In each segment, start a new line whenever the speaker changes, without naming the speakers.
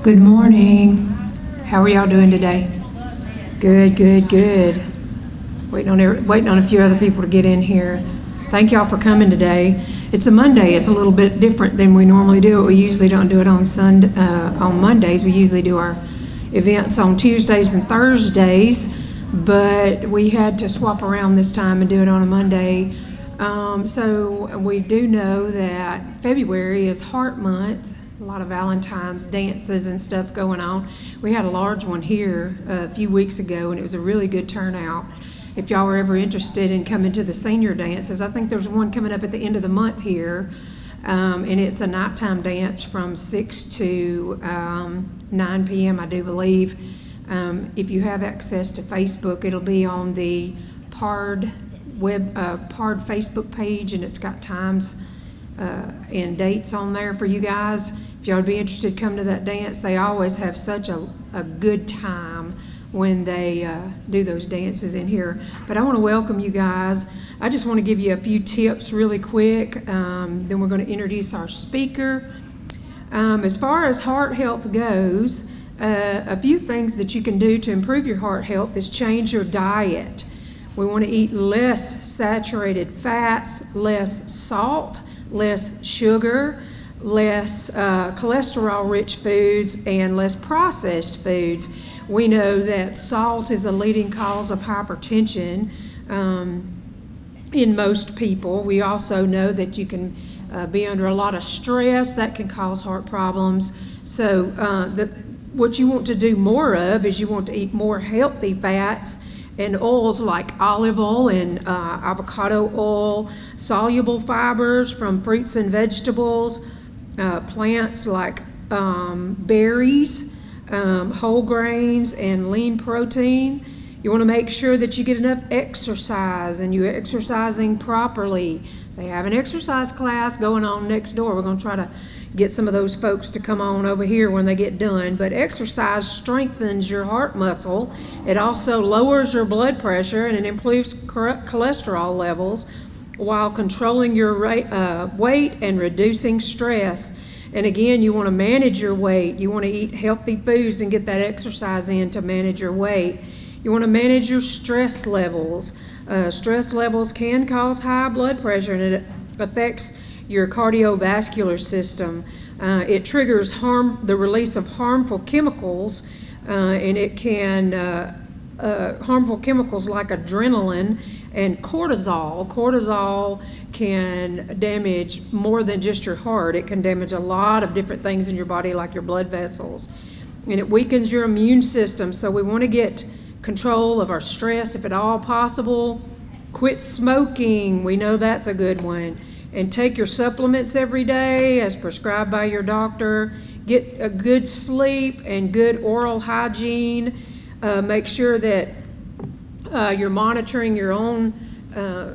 Good morning. How are y'all doing today? Good, good, good. Waiting on a few other people to get in here. Thank y'all for coming today. It's a Monday. It's a little bit different than we normally do it. We usually don't do it on Mondays. We usually do our events on Tuesdays and Thursdays, but we had to swap around this time and do it on a Monday. So we do know that February is Heart Month. A lot of Valentine's dances and stuff going on. We had a large one here a few weeks ago, and it was a really good turnout. If y'all are ever interested in coming to the senior dances, I think there's one coming up at the end of the month here, and it's a nighttime dance from 6 to 9 p.m., I do believe. If you have access to Facebook, it'll be on the PARD Facebook page, and it's got times and dates on there for you guys. If y'all would be interested, come to that dance. They always have such a good time when they do those dances in here. But I want to welcome you guys. I just want to give you a few tips really quick. Then we're going to introduce our speaker. As far as heart health goes, a few things that you can do to improve your heart health is change your diet. We want to eat less saturated fats, less salt, less sugar, less cholesterol-rich foods, and less processed foods. We know that salt is a leading cause of hypertension in most people. We also know that you can be under a lot of stress that can cause heart problems. So what you want to do more of is you want to eat more healthy fats and oils like olive oil and avocado oil, soluble fibers from fruits and vegetables, plants like berries, whole grains, and lean protein. You want to make sure that you get enough exercise and you're exercising properly. They have an exercise class going on next door. We're going to try to get some of those folks to come on over here when they get done. But exercise strengthens your heart muscle. It also lowers your blood pressure and it improves cholesterol levels while controlling your weight and reducing stress. And again, you want to manage your weight. You want to eat healthy foods and get that exercise in to manage your weight. You want to manage your stress levels. Stress levels can cause high blood pressure, and it affects your cardiovascular system. It triggers the release of harmful chemicals, and it can harmful chemicals like adrenaline and cortisol. Cortisol can damage more than just your heart. It can damage a lot of different things in your body, like your blood vessels, and it weakens your immune system. So we want to get control of our stress if at all possible. Quit smoking. We know that's a good one. And take your supplements every day as prescribed by your doctor. Get a good sleep and good oral hygiene. Make sure that you're monitoring your own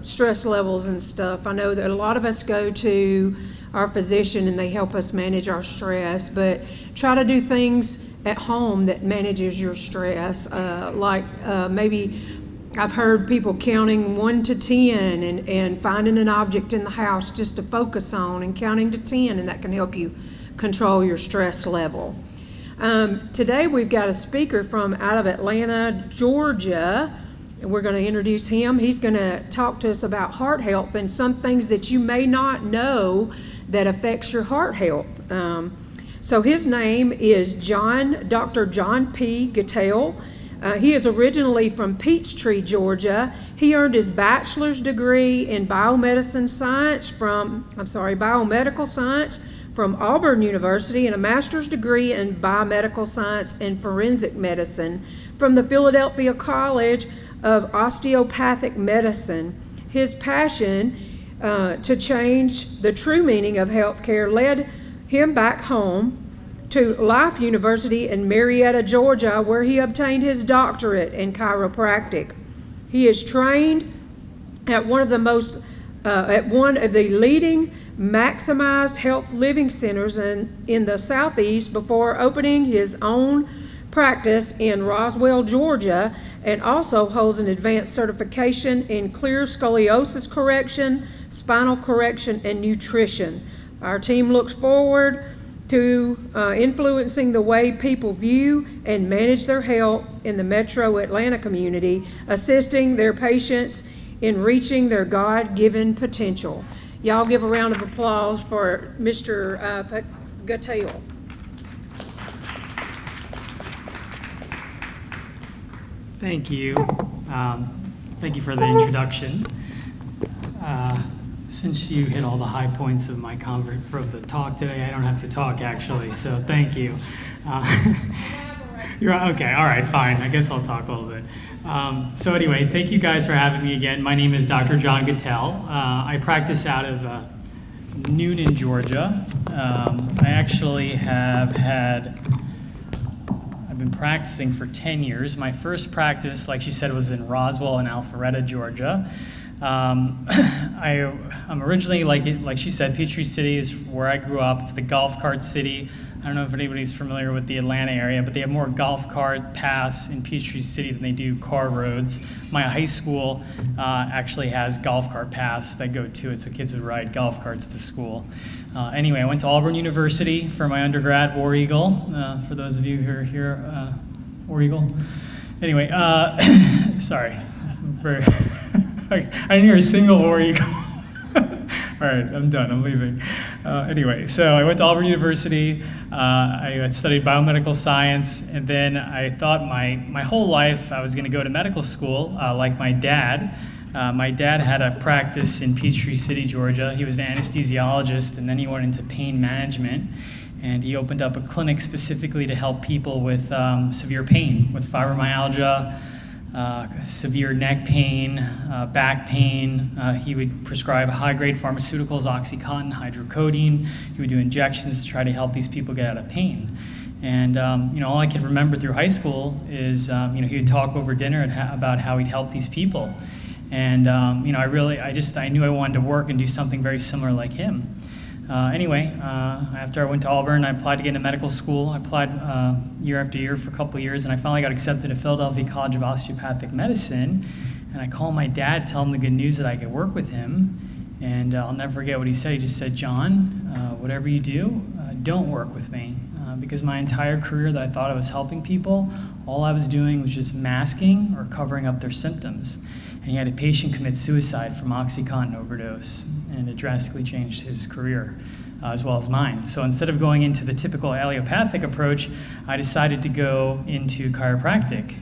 stress levels and stuff. I know that a lot of us go to our physician and they help us manage our stress, but try to do things at home that manages your stress. Maybe I've heard people counting 1 to 10 and finding an object in the house just to focus on and counting to 10, and that can help you control your stress level. Today we've got a speaker from out of Atlanta, Georgia. We're going to introduce him. He's going to talk to us about heart health and some things that you may not know that affects your heart health. So his name is Dr. John P. Gatell. He is originally from Peachtree, Georgia. He earned his bachelor's degree in biomedical science from Auburn University and a master's degree in biomedical science and forensic medicine from the Philadelphia College of Osteopathic Medicine. His passion to change the true meaning of healthcare led him back home to Life University in Marietta, Georgia, where he obtained his doctorate in chiropractic. He is trained at one of the leading maximized health living centers in the Southeast before opening his own practice in Roswell, Georgia, and also holds an advanced certification in clear scoliosis correction, spinal correction, and nutrition. Our team looks forward to influencing the way people view and manage their health in the metro Atlanta community, assisting their patients in reaching their God-given potential. Y'all give a round of applause for Mr. Gatell.
Thank you. Thank you for the introduction. Since you hit all the high points of my for the talk today, I don't have to talk actually, so thank you. You're okay, all right, fine. I guess I'll talk a little bit. So anyway, thank you guys for having me again. My name is Dr. John Gatell. I practice out of Noonan, Georgia. I actually I've been practicing for 10 years. My first practice, like she said, was in Roswell and Alpharetta, Georgia. I'm originally, like she said, Peachtree City is where I grew up. It's the golf cart city. I don't know if anybody's familiar with the Atlanta area, but they have more golf cart paths in Peachtree City than they do car roads. My high school actually has golf cart paths that go to it, so kids would ride golf carts to school. Anyway, I went to Auburn University for my undergrad, War Eagle. For those of you who are here, War Eagle. Anyway, sorry. I didn't hear a single War Eagle. All right, I'm done. I'm leaving. Anyway, so I went to Auburn University. I studied biomedical science, and then I thought my whole life I was going to go to medical school, like my dad. My dad had a practice in Peachtree City, Georgia. He was an anesthesiologist, and then he went into pain management, and he opened up a clinic specifically to help people with severe pain, with fibromyalgia, severe neck pain, back pain. He would prescribe high-grade pharmaceuticals, OxyContin, hydrocodone. He would do injections to try to help these people get out of pain. And all I could remember through high school is he would talk over dinner about how he'd help these people. And I knew I wanted to work and do something very similar like him. After I went to Auburn, I applied to get into medical school. I applied year after year for a couple of years, and I finally got accepted to Philadelphia College of Osteopathic Medicine. And I called my dad to tell him the good news that I could work with him. And I'll never forget what he said. He just said, "John, whatever you do, don't work with me." Because my entire career that I thought I was helping people, all I was doing was just masking or covering up their symptoms. And he had a patient commit suicide from OxyContin overdose, and it drastically changed his career as well as mine. So instead of going into the typical allopathic approach, I decided to go into chiropractic.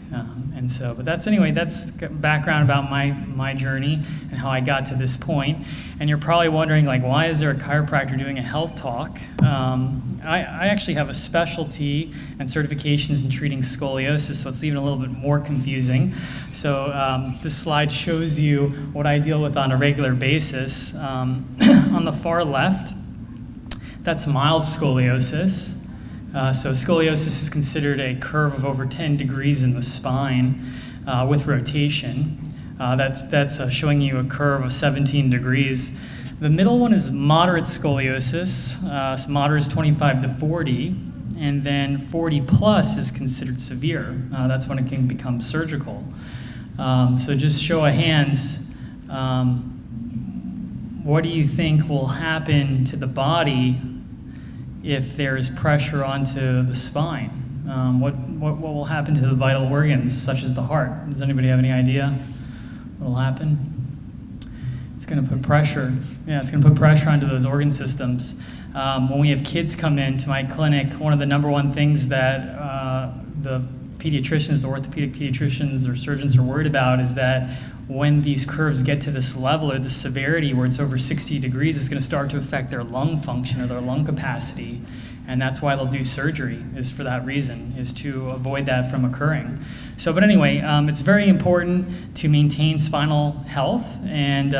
But that's background about my journey and how I got to this point. And you're probably wondering, why is there a chiropractor doing a health talk? I actually have a specialty and certifications in treating scoliosis, so it's even a little bit more confusing. So this slide shows you what I deal with on a regular basis. On the far left, that's mild scoliosis. So scoliosis is considered a curve of over 10 degrees in the spine with rotation. That's showing you a curve of 17 degrees. The middle one is moderate scoliosis. So moderate is 25 to 40, and then 40 plus is considered severe. That's when it can become surgical. So just show of hands, what do you think will happen to the body if there is pressure onto the spine? What will happen to the vital organs, such as the heart? Does anybody have any idea what will happen? It's going to put pressure. Yeah, it's going to put pressure onto those organ systems. When we have kids come into my clinic, one of the number one things that the pediatricians, the orthopedic pediatricians or surgeons are worried about is that when these curves get to this level or the severity where it's over 60 degrees, it's going to start to affect their lung function or their lung capacity. And that's why they'll do surgery, is for that reason, is to avoid that from occurring. But anyway, it's very important to maintain spinal health, and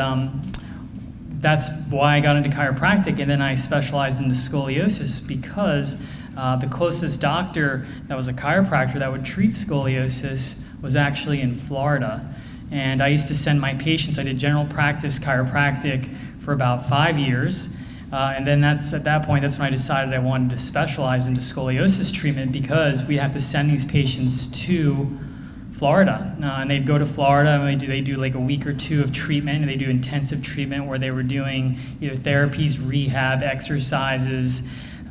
that's why I got into chiropractic, and then I specialized into scoliosis because the closest doctor that was a chiropractor that would treat scoliosis was actually in Florida. And I used to send my patients, I did general practice chiropractic for about 5 years. And then that's when I decided I wanted to specialize into scoliosis treatment, because we have to send these patients to Florida. And they'd go to Florida and they do like a week or two of treatment, and they do intensive treatment where they were doing either therapies, rehab, exercises,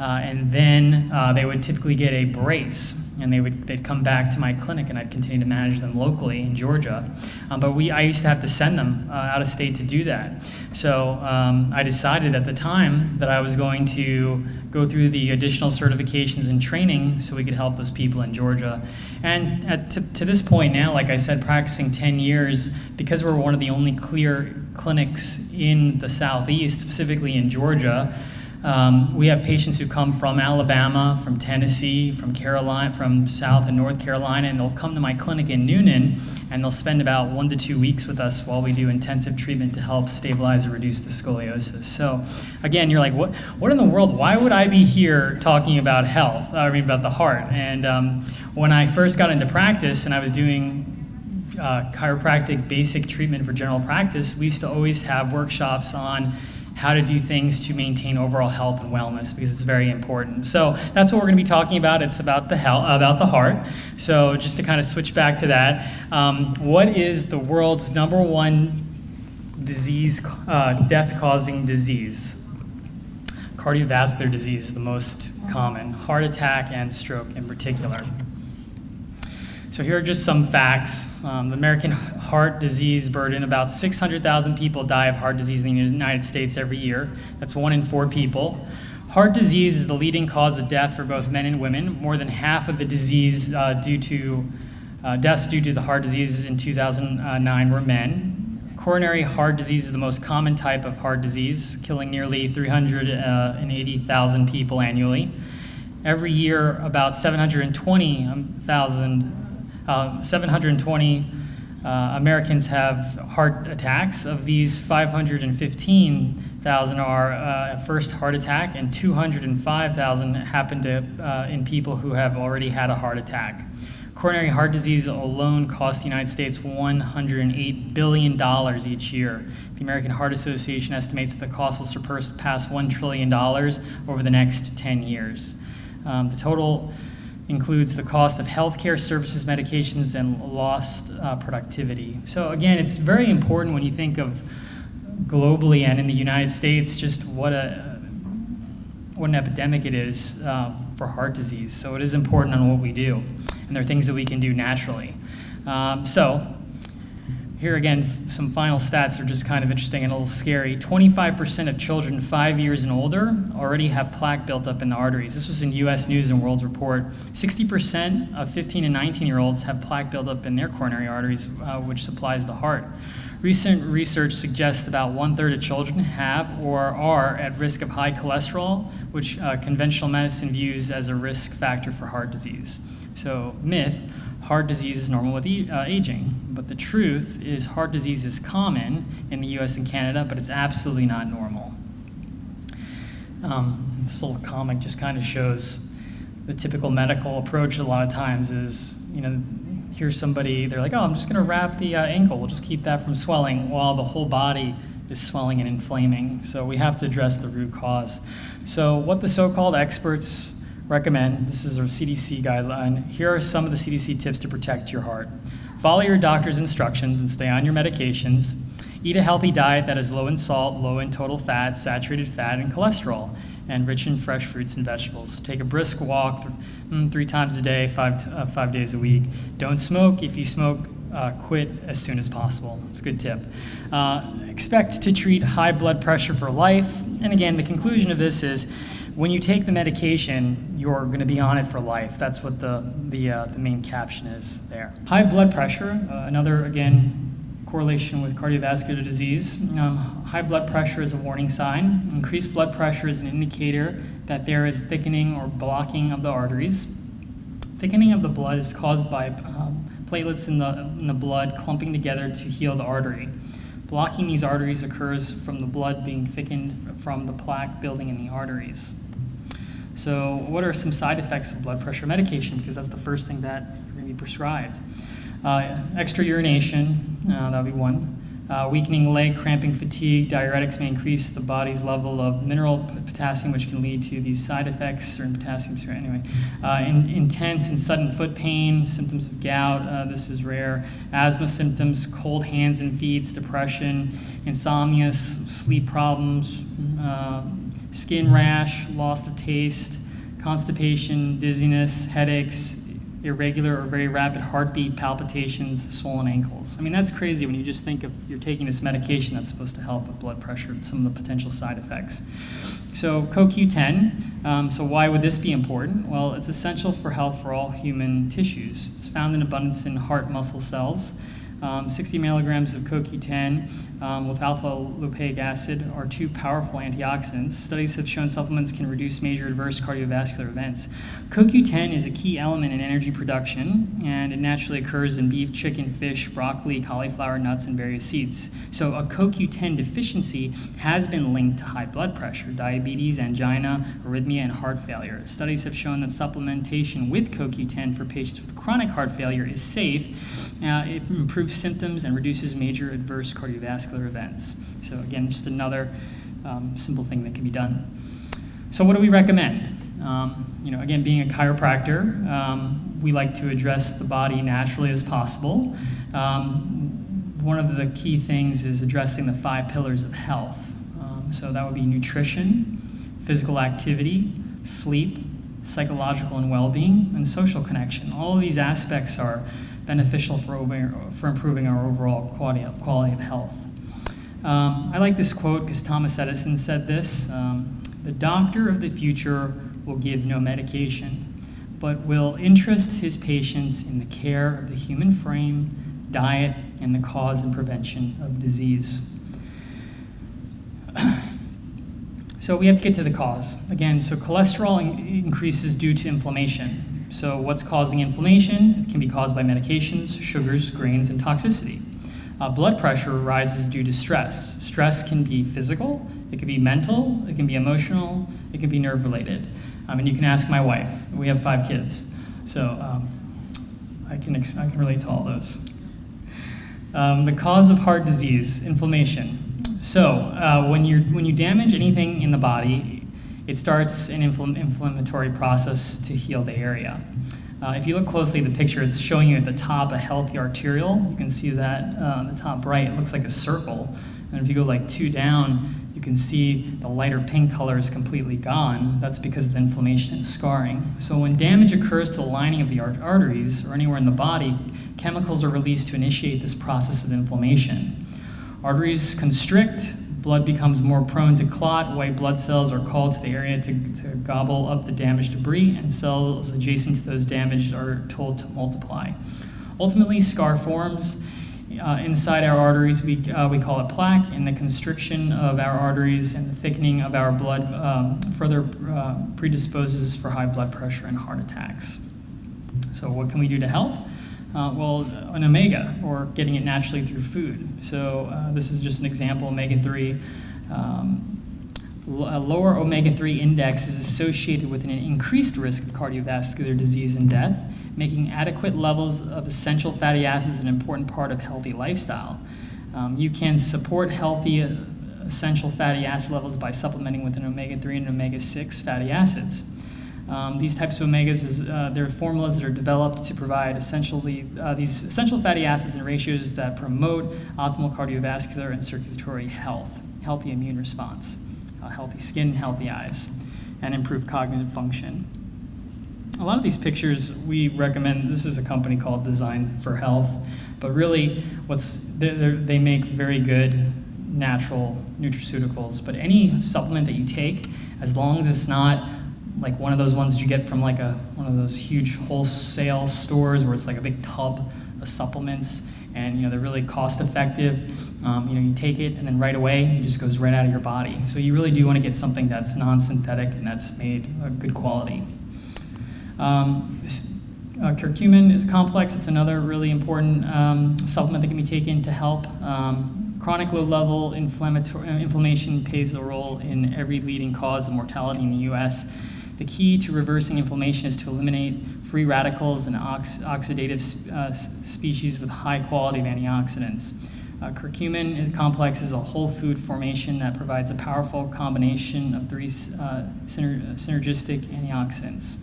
and then they would typically get a brace, and they'd come back to my clinic, and I'd continue to manage them locally in Georgia. But I used to have to send them out of state to do that. So I decided at the time that I was going to go through the additional certifications and training so we could help those people in Georgia. And to this point now, like I said, practicing 10 years, because we're one of the only clear clinics in the Southeast, specifically in Georgia, we have patients who come from Alabama, from Tennessee, from Carolina, from South and North Carolina, and they'll come to my clinic in Noonan, and they'll spend about 1 to 2 weeks with us while we do intensive treatment to help stabilize or reduce the scoliosis. So again, you're like, what in the world? Why would I be here talking about health? I mean, about the heart. And when I first got into practice and I was doing chiropractic basic treatment for general practice, we used to always have workshops on how to do things to maintain overall health and wellness, because it's very important. So that's what we're going to be talking about. It's about the heart. So just to kind of switch back to that, what is the world's #1 disease, death-causing disease? Cardiovascular disease is the most common, heart attack and stroke in particular. So here are just some facts. The American heart disease burden, about 600,000 people die of heart disease in the United States every year. That's 1 in 4 people. Heart disease is the leading cause of death for both men and women. More than half of the disease deaths due to the heart disease in 2009 were men. Coronary heart disease is the most common type of heart disease, killing nearly 380,000 people annually. Every year, about 720 Americans have heart attacks. Of these, 515,000 are first heart attack, and 205,000 happen in people who have already had a heart attack. Coronary heart disease alone costs the United States $108 billion each year. The American Heart Association estimates that the cost will surpass $1 trillion over the next 10 years. The total includes the cost of healthcare services, medications, and lost productivity. So again, it's very important when you think of globally and in the United States just what an epidemic it is for heart disease. So it is important on what we do, and there are things that we can do naturally. So here again, some final stats are just kind of interesting and a little scary. 25% of children 5 years and older already have plaque built up in the arteries. This was in U.S. News and World Report. 60% of 15 and 19-year-olds have plaque built up in their coronary arteries, which supplies the heart. Recent research suggests about 1/3 of children have or are at risk of high cholesterol, which conventional medicine views as a risk factor for heart disease. So myth, heart disease is normal with aging. But the truth is heart disease is common in the US and Canada, but it's absolutely not normal. This little comic just kind of shows the typical medical approach a lot of times is, here's somebody, they're like, oh, I'm just going to wrap the ankle. We'll just keep that from swelling, while the whole body is swelling and inflaming. So we have to address the root cause. So what the so-called experts recommend, this is a CDC guideline. Here are some of the CDC tips to protect your heart. Follow your doctor's instructions and stay on your medications. Eat a healthy diet that is low in salt, low in total fat, saturated fat, and cholesterol, and rich in fresh fruits and vegetables. Take a brisk walk 3 times a day, 5 days a week. Don't smoke. If you smoke, quit as soon as possible. It's a good tip. Expect to treat high blood pressure for life. And again, the conclusion of this is when you take the medication, you're going to be on it for life. That's what the main caption is there. High blood pressure, another, again, correlation with cardiovascular disease. High blood pressure is a warning sign. Increased blood pressure is an indicator that there is thickening or blocking of the arteries. Thickening of the blood is caused by platelets in the blood clumping together to heal the artery. Blocking these arteries occurs from the blood being thickened from the plaque building in the arteries. So what are some side effects of blood pressure medication? Because that's the first thing that you're going to be prescribed. Extra urination, that would be one. Weakening leg, cramping, fatigue. Diuretics may increase the body's level of mineral potassium, which can lead to these side effects, certain potassium. Anyway, intense and sudden foot pain, symptoms of gout. This is rare. Asthma symptoms, cold hands and feet, depression, insomnia, sleep problems, skin rash, loss of taste, constipation, dizziness, headaches, irregular or very rapid heartbeat, palpitations, swollen ankles. I mean, that's crazy when you just think of you're taking this medication that's supposed to help with blood pressure, some of the potential side effects. So CoQ10, so why would this be important? Well, it's essential for health for all human tissues. It's found in abundance in heart muscle cells. 60 milligrams of CoQ10 with alpha-lipoic acid are two powerful antioxidants. Studies have shown supplements can reduce major adverse cardiovascular events. CoQ10 is a key element in energy production, and it naturally occurs in beef, chicken, fish, broccoli, cauliflower, nuts, and various seeds. So a CoQ10 deficiency has been linked to high blood pressure, diabetes, angina, arrhythmia, and heart failure. Studies have shown that supplementation with CoQ10 for patients with chronic heart failure is safe. It improves symptoms and reduces major adverse cardiovascular events. So again, just another simple thing that can be done. So what do we recommend? Again, being a chiropractor, we like to address the body naturally as possible. One of the key things is addressing the 5 pillars of health. So that would be nutrition, physical activity, sleep, psychological and well-being, and social connection. All of these aspects are beneficial for improving our overall quality of health. I like this quote because Thomas Edison said this, "The doctor of the future will give no medication, but will interest his patients in the care of the human frame, diet, and the cause and prevention of disease." So we have to get to the cause. Again, so cholesterol increases due to inflammation. So what's causing inflammation? It can be caused by medications, sugars, grains, and toxicity. Blood pressure rises due to stress. Stress can be physical, it can be mental, it can be emotional, it can be nerve-related. And you can ask my wife. We have 5 kids, so I can relate to all those. The cause of heart disease, inflammation. So when you damage anything in the body, it starts an inflammatory process to heal the area. If you look closely at the picture, it's showing you at the top a healthy arteriole. You can see that on the top right, it looks like a circle. And if you go like 2 down, you can see the lighter pink color is completely gone. That's because of the inflammation and scarring. So when damage occurs to the lining of the arteries or anywhere in the body, chemicals are released to initiate this process of inflammation. Arteries constrict, blood becomes more prone to clot, white blood cells are called to the area to gobble up the damaged debris, and cells adjacent to those damaged are told to multiply. Ultimately, scar forms inside our arteries. We call it plaque, and the constriction of our arteries and the thickening of our blood further predisposes for high blood pressure and heart attacks. So what can we do to help? Well, an omega, or getting it naturally through food. So this is just an example, omega-3. A lower omega-3 index is associated with an increased risk of cardiovascular disease and death, making adequate levels of essential fatty acids an important part of healthy lifestyle. You can support healthy essential fatty acid levels by supplementing with an omega-3 and omega-6 fatty acids. These types of omegas, they're formulas that are developed to provide these essential fatty acids in ratios that promote optimal cardiovascular and circulatory health, healthy immune response, healthy skin, healthy eyes, and improved cognitive function. A lot of these pictures we recommend, this is a company called Design for Health, but really they make very good natural nutraceuticals. But any supplement that you take, as long as it's not like one of those ones you get from like one of those huge wholesale stores where it's like a big tub of supplements, and they're really cost effective. You take it and then right away it just goes right out of your body. So you really do want to get something that's non-synthetic and that's made good quality. Curcumin is a complex. It's another really important supplement that can be taken to help. Chronic low-level inflammation plays a role in every leading cause of mortality in the U.S. The key to reversing inflammation is to eliminate free radicals and oxidative species with high quality of antioxidants. Curcumin complex is a whole food formation that provides a powerful combination of 3 synergistic antioxidants.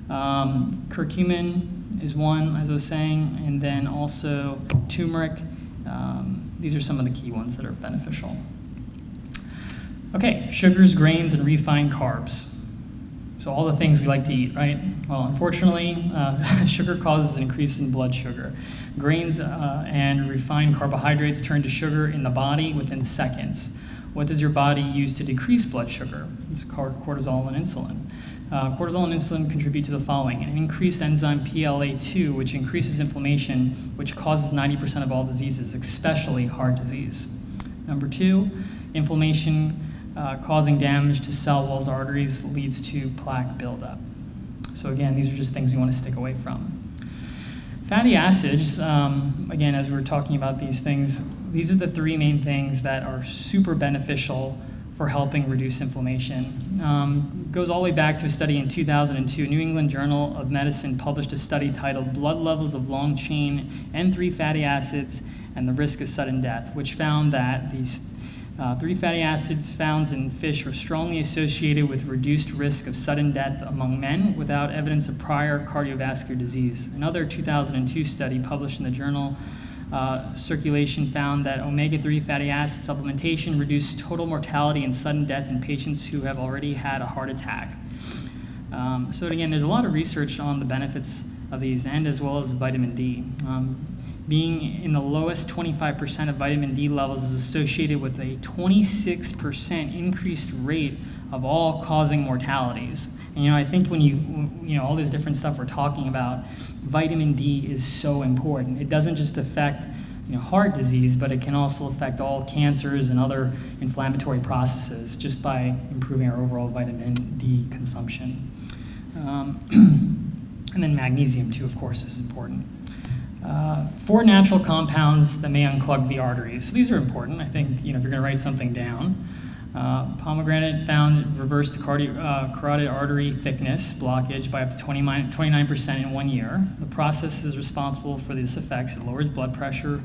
Curcumin is one, as I was saying, and then also turmeric. These are some of the key ones that are beneficial. Okay, sugars, grains, and refined carbs. So all the things we like to eat, right? Well, unfortunately, sugar causes an increase in blood sugar. Grains and refined carbohydrates turn to sugar in the body within seconds. What does your body use to decrease blood sugar? It's cortisol and insulin. Cortisol and insulin contribute to the following: an increased enzyme PLA2, which increases inflammation, which causes 90% of all diseases, especially heart disease. Number 2, inflammation causing damage to cell walls, arteries, leads to plaque buildup. So again, these are just things we want to stick away from. Fatty acids, again, as we were talking about these things, these are the 3 main things that are super beneficial for helping reduce inflammation. Goes all the way back to a study in 2002. New England Journal of Medicine published a study titled Blood Levels of Long-Chain N3 Fatty Acids and the Risk of Sudden Death, which found that these 3 fatty acids found in fish are strongly associated with reduced risk of sudden death among men without evidence of prior cardiovascular disease. Another 2002 study published in the journal Circulation found that omega-3 fatty acid supplementation reduced total mortality and sudden death in patients who have already had a heart attack. So again, there's a lot of research on the benefits of these, and as well as vitamin D. Being in the lowest 25% of vitamin D levels is associated with a 26% increased rate of all-causing mortalities. And I think when you all this different stuff we're talking about, vitamin D is so important. It doesn't just affect heart disease, but it can also affect all cancers and other inflammatory processes just by improving our overall vitamin D consumption. And then magnesium too, of course, is important. 4 natural compounds that may unclog the arteries. So these are important. I think if you're going to write something down. Pomegranate found reversed the carotid artery thickness blockage by up to 29% in 1 year. The process is responsible for these effects. It lowers blood pressure,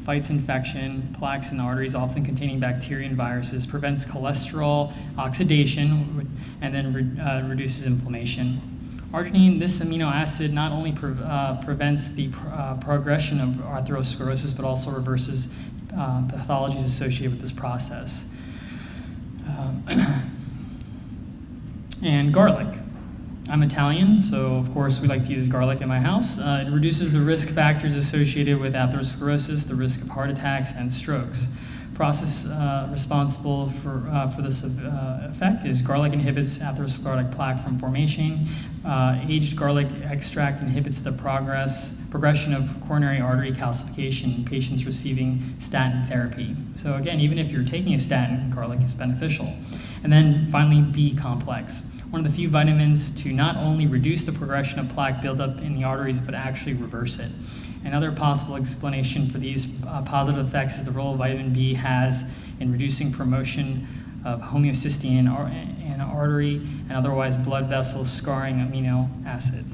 fights infection, plaques in the arteries, often containing bacteria and viruses, prevents cholesterol oxidation, and then reduces inflammation. Arginine, this amino acid, not only prevents the progression of atherosclerosis, but also reverses pathologies associated with this process. And garlic. I'm Italian, so of course we like to use garlic in my house. It reduces the risk factors associated with atherosclerosis, the risk of heart attacks and strokes. Process responsible for this effect is garlic inhibits atherosclerotic plaque from formation. Aged garlic extract inhibits the progression of coronary artery calcification in patients receiving statin therapy. So again, even if you're taking a statin, garlic is beneficial. And then finally, B complex. One of the few vitamins to not only reduce the progression of plaque buildup in the arteries, but actually reverse it. Another possible explanation for these positive effects is the role vitamin B has in reducing promotion of homocysteine in artery and otherwise blood vessel scarring amino acid.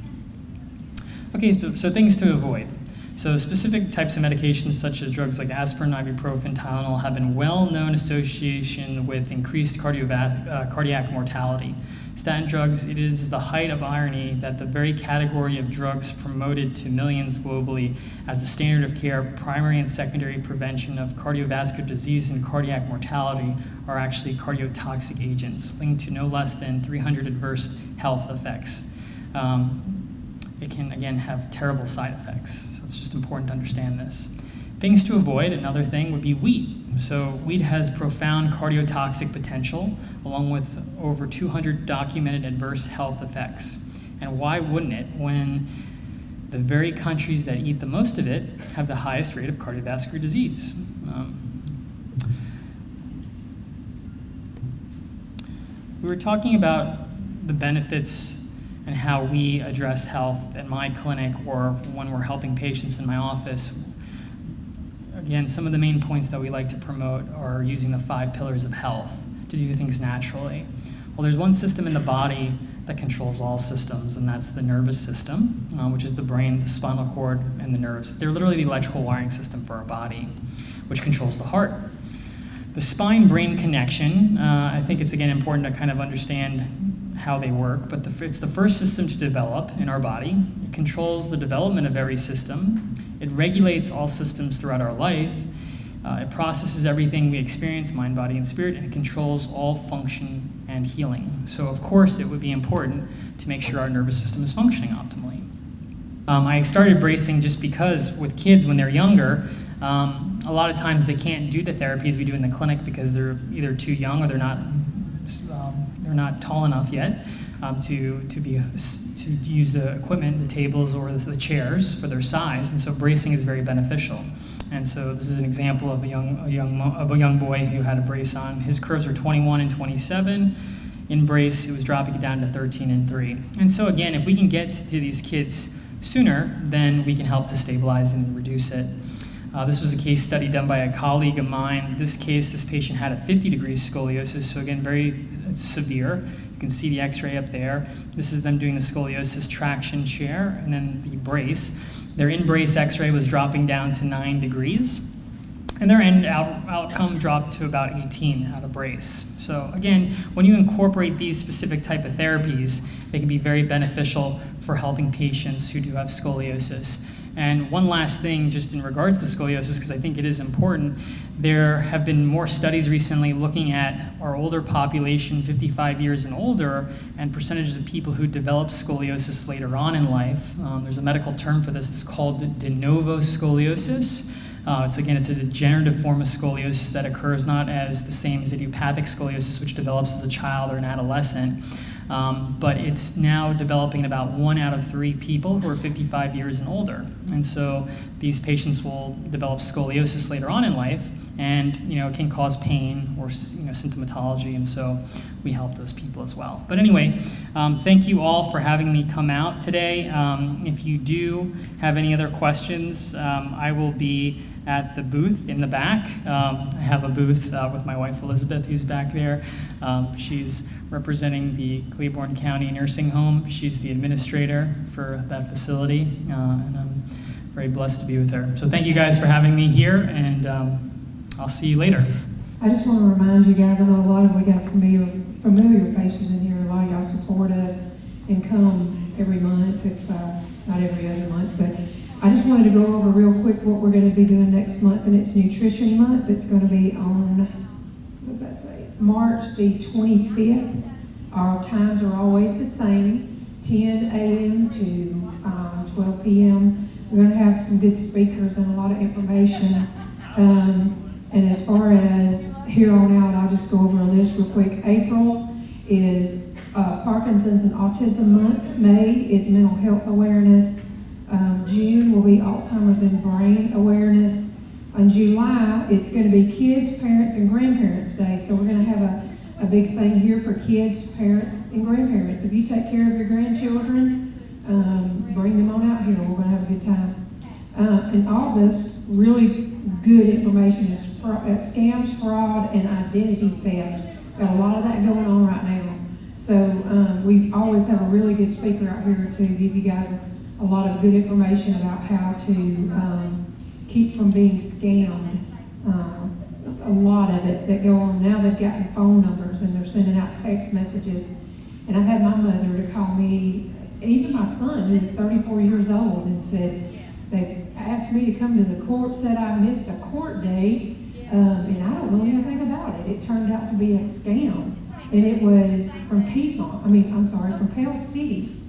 Okay, so things to avoid. So specific types of medications such as drugs like aspirin, ibuprofen, Tylenol have been well-known association with increased cardiac mortality. Statin drugs, it is the height of irony that the very category of drugs promoted to millions globally as the standard of care, primary and secondary prevention of cardiovascular disease and cardiac mortality are actually cardiotoxic agents linked to no less than 300 adverse health effects. It can, again, have terrible side effects, so it's just important to understand this. Things to avoid, another thing, would be wheat. So wheat has profound cardiotoxic potential, along with over 200 documented adverse health effects. And why wouldn't it, when the very countries that eat the most of it have the highest rate of cardiovascular disease? We were talking about the benefits and how we address health at my clinic or when we're helping patients in my office. Again, some of the main points that we like to promote are using the 5 pillars of health to do things naturally. Well, there's one system in the body that controls all systems, and that's the nervous system, which is the brain, the spinal cord, and the nerves. They're literally the electrical wiring system for our body, which controls the heart. The spine-brain connection, I think it's, again, important to kind of understand how they work, but it's the first system to develop in our body. It controls the development of every system. It regulates all systems throughout our life. It processes everything we experience, mind, body, and spirit, and it controls all function and healing. So of course it would be important to make sure our nervous system is functioning optimally. I started bracing just because with kids when they're younger, a lot of times they can't do the therapies we do in the clinic because they're either too young or they're not tall enough yet to use the equipment, the tables or the chairs for their size, and so bracing is very beneficial. And so this is an example of a young boy who had a brace on. His curves were 21 and 27. In brace, it was dropping it down to 13 and 3. And so again, if we can get to these kids sooner, then we can help to stabilize and reduce it. This was a case study done by a colleague of mine. This patient had a 50-degree scoliosis, so again, very severe. You can see the x-ray up there. This is them doing the scoliosis traction chair and then the brace. Their in-brace x-ray was dropping down to 9 degrees, and their end outcome dropped to about 18 out of brace. So again, when you incorporate these specific type of therapies, they can be very beneficial for helping patients who do have scoliosis. And one last thing just in regards to scoliosis, because I think it is important, there have been more studies recently looking at our older population, 55 years and older, and percentages of people who develop scoliosis later on in life. There's a medical term for this. It's called de novo scoliosis. It's a degenerative form of scoliosis that occurs not as the same as idiopathic scoliosis, which develops as a child or an adolescent, but it's now developing in about 1 out of 3 people who are 55 years and older. And so these patients will develop scoliosis later on in life, and it can cause pain or symptomatology, and so we help those people as well. But anyway, thank you all for having me come out today. If you do have any other questions, I will be at the booth in the back. I have a booth with my wife Elizabeth, who's back there. She's representing the Claiborne County Nursing Home. She's the administrator for that facility, and I'm very blessed to be with her. So thank you guys for having me here, and I'll see you later.
I just want to remind you guys, I know we got familiar faces in here. A lot of y'all support us and come every month, if not every other month, but I just wanted to go over real quick what we're going to be doing next month, and it's Nutrition Month. It's going to be on, what does that say, March the 25th. Our times are always the same, 10 a.m. to 12 p.m. We're going to have some good speakers and a lot of information. And as far as here on out, I'll just go over a list real quick. April is Parkinson's and Autism Month. May is Mental Health Awareness. June will be Alzheimer's and Brain Awareness. In July, it's going to be Kids, Parents, and Grandparents Day. So we're going to have a big thing here for kids, parents, and grandparents. If you take care of your grandchildren, bring them on out here. We're going to have a good time. In August, really good information is scams, fraud, and identity theft. Got a lot of that going on right now. So we always have a really good speaker out here to give you guys a lot of good information about how to keep from being scammed. There's a lot of it that go on. Now they've gotten phone numbers and they're sending out text messages. And I've had my mother to call me, even my son, who was 34 years old, and said, they asked me to come to the court, said I missed a court date, and I don't know anything about it. It turned out to be a scam. And it was from from Pale City.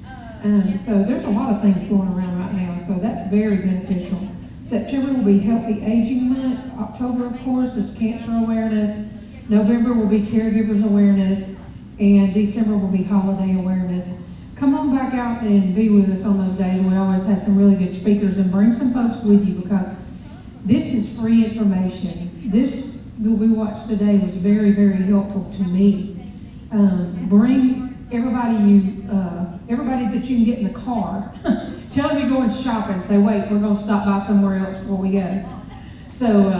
So there's a lot of things going around right now, so that's very beneficial. September will be Healthy Aging Month. October, of course, is Cancer Awareness. November will be Caregivers Awareness. And December will be Holiday Awareness. Come on back out and be with us on those days. We always have some really good speakers, and bring some folks with you, because this is free information. This that we watched today was very, very helpful to me. Bring everybody that you can get in the car. Tell them you're going shopping. Say, wait, we're going to stop by somewhere else before we go. So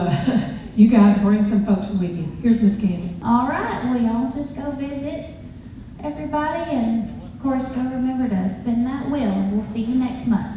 you guys bring some folks with you. Here's Miss Candy.
All right, well, y'all just go visit everybody, and of course, go remember to spin that wheel, and we'll see you next month.